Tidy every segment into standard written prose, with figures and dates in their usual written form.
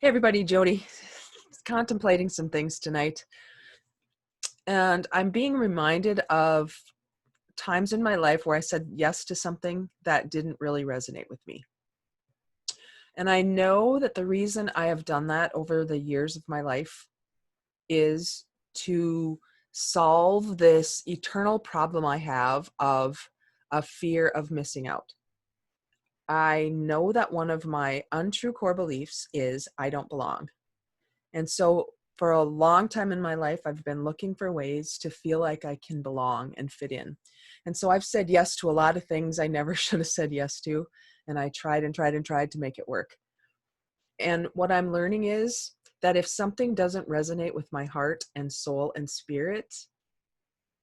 Hey everybody, Jody. Contemplating some things tonight. And I'm being reminded of times in my life where I said yes to something that didn't really resonate with me. And I know that the reason I have done that over the years of my life is to solve this eternal problem I have of a fear of missing out. I know that one of my untrue core beliefs is I don't belong. And so for a long time in my life, I've been looking for ways to feel like I can belong and fit in. And so I've said yes to a lot of things I never should have said yes to. And I tried and tried and tried to make it work. And what I'm learning is that if something doesn't resonate with my heart and soul and spirit,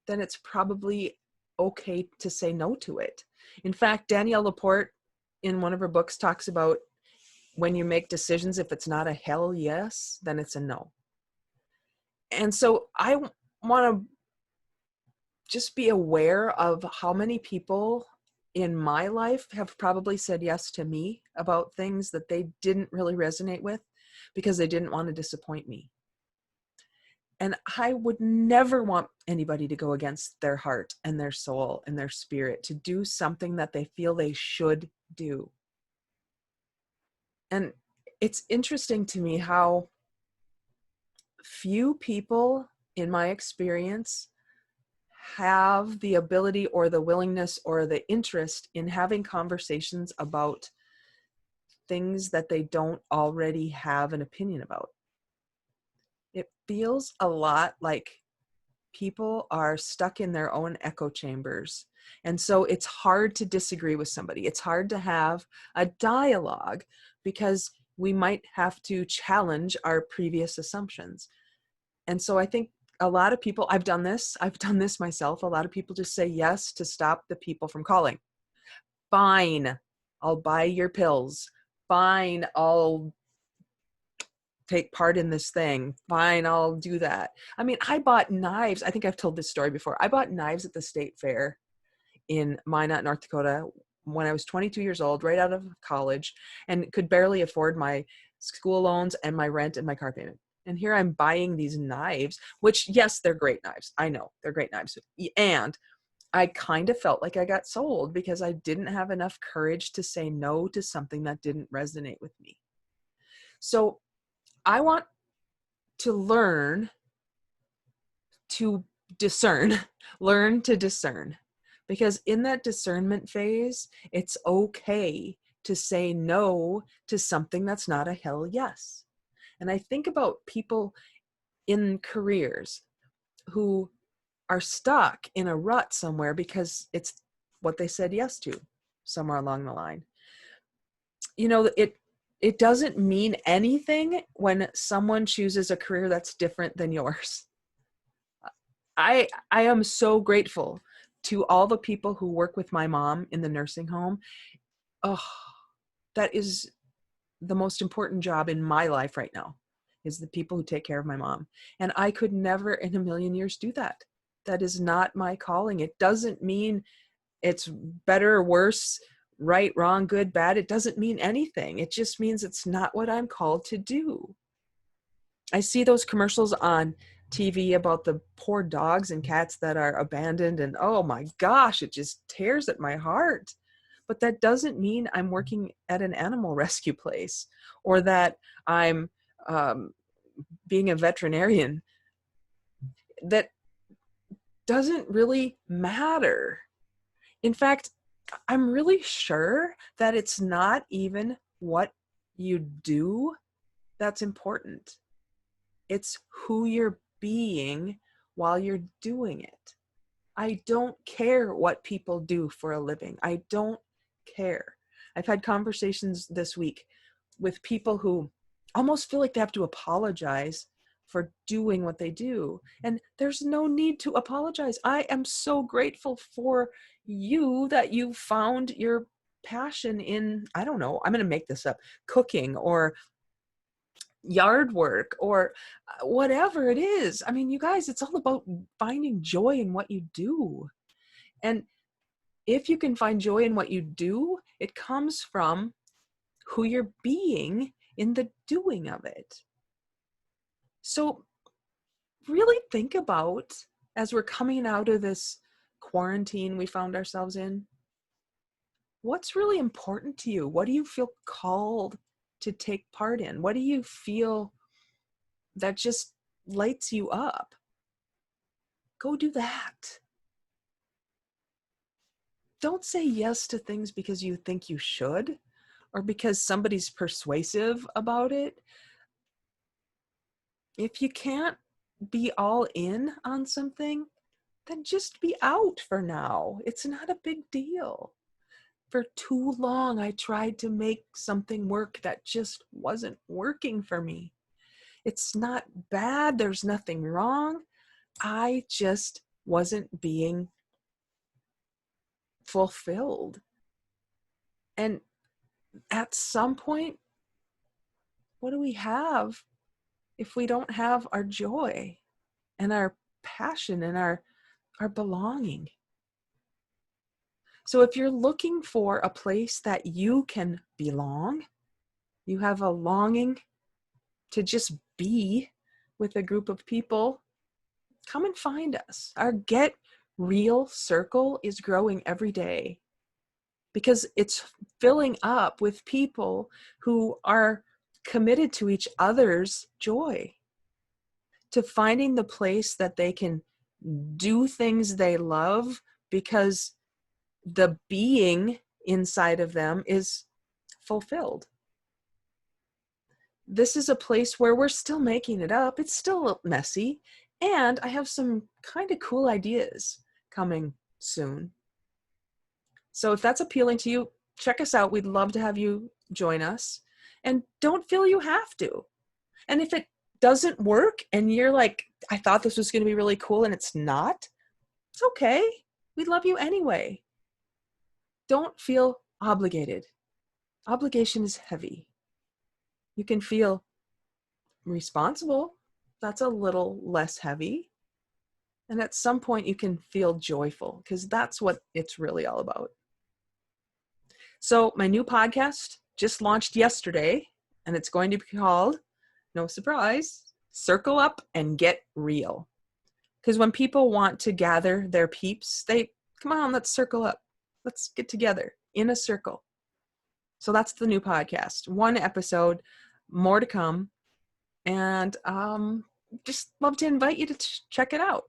then it's probably okay to say no to it. In fact, Danielle Laporte in one of her books talks about when you make decisions, if it's not a hell yes, then it's a no. And so I want to just be aware of how many people in my life have probably said yes to me about things that they didn't really resonate with because they didn't want to disappoint me. And I would never want anybody to go against their heart and their soul and their spirit to do something that they feel they should do. And it's interesting to me how few people, in my experience, have the ability or the willingness or the interest in having conversations about things that they don't already have an opinion about. It feels a lot like people are stuck in their own echo chambers. And so it's hard to disagree with somebody. It's hard to have a dialogue because we might have to challenge our previous assumptions. And so I think a lot of people, I've done this myself. A lot of people just say yes to stop the people from calling. Fine, I'll buy your pills. Fine, I'll take part in this thing. Fine, I'll do that. I mean, I bought knives. I think I've told this story before. I bought knives at the state fair in Minot, North Dakota when I was 22 years old, right out of college, and could barely afford my school loans and my rent and my car payment. And here I'm buying these knives, which, yes, they're great knives. I know they're great knives. And I kind of felt like I got sold because I didn't have enough courage to say no to something that didn't resonate with me. So I want to learn to discern, learn to discern. Because in that discernment phase, it's okay to say no to something that's not a hell yes. And I think about people in careers who are stuck in a rut somewhere because it's what they said yes to somewhere along the line. You know, it doesn't mean anything when someone chooses a career that's different than yours. I am so grateful to all the people who work with my mom in the nursing home. Oh, that is the most important job in my life right now, is the people who take care of my mom. And I could never in a million years do that. That is not my calling. It doesn't mean it's better or worse, right, wrong, good, bad. It doesn't mean anything. It just means it's not what I'm called to do. I see those commercials on TV about the poor dogs and cats that are abandoned, and oh my gosh, it just tears at my heart. But that doesn't mean I'm working at an animal rescue place or that I'm being a veterinarian. That doesn't really matter. In fact, I'm really sure that it's not even what you do that's important. It's who you're being while you're doing it. I don't care what people do for a living. I don't care. I've had conversations this week with people who almost feel like they have to apologize for doing what they do. And there's no need to apologize. I am so grateful for you that you found your passion in, I don't know, I'm going to make this up, cooking or yard work or whatever it is. I mean, you guys, it's all about finding joy in what you do. And if you can find joy in what you do, it comes from who you're being in the doing of it. So really think about, as we're coming out of this quarantine we found ourselves in, what's really important to you? What do you feel called to take part in? What do you feel that just lights you up? Go do that. Don't say yes to things because you think you should or because somebody's persuasive about it. If you can't be all in on something, then just be out for now. It's not a big deal. For too long, I tried to make something work that just wasn't working for me. It's not bad. There's nothing wrong. I just wasn't being fulfilled. And at some point, what do we have if we don't have our joy and our passion and our belonging? So if you're looking for a place that you can belong, you have a longing to just be with a group of people, come and find us. Our Get Real circle is growing every day because it's filling up with people who are committed to each other's joy, to finding the place that they can do things they love because the being inside of them is fulfilled. This is a place where we're still making it up. It's still messy. And I have some kind of cool ideas coming soon. So if that's appealing to you, check us out. We'd love to have you join us. And don't feel you have to. And if it doesn't work and you're like, I thought this was going to be really cool and it's not, it's okay. We love you anyway. Don't feel obligated. Obligation is heavy. You can feel responsible. That's a little less heavy. And at some point you can feel joyful because that's what it's really all about. So my new podcast just launched yesterday and it's going to be called, no surprise, Circle Up and Get Real. Because when people want to gather their peeps, they, come on, let's circle up. Let's get together in a circle. So that's the new podcast. 1 episode, more to come. And just love to invite you to check it out.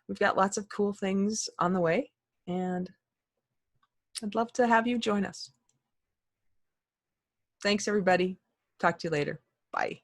We've got lots of cool things on the way, and I'd love to have you join us. Thanks, everybody. Talk to you later. Bye.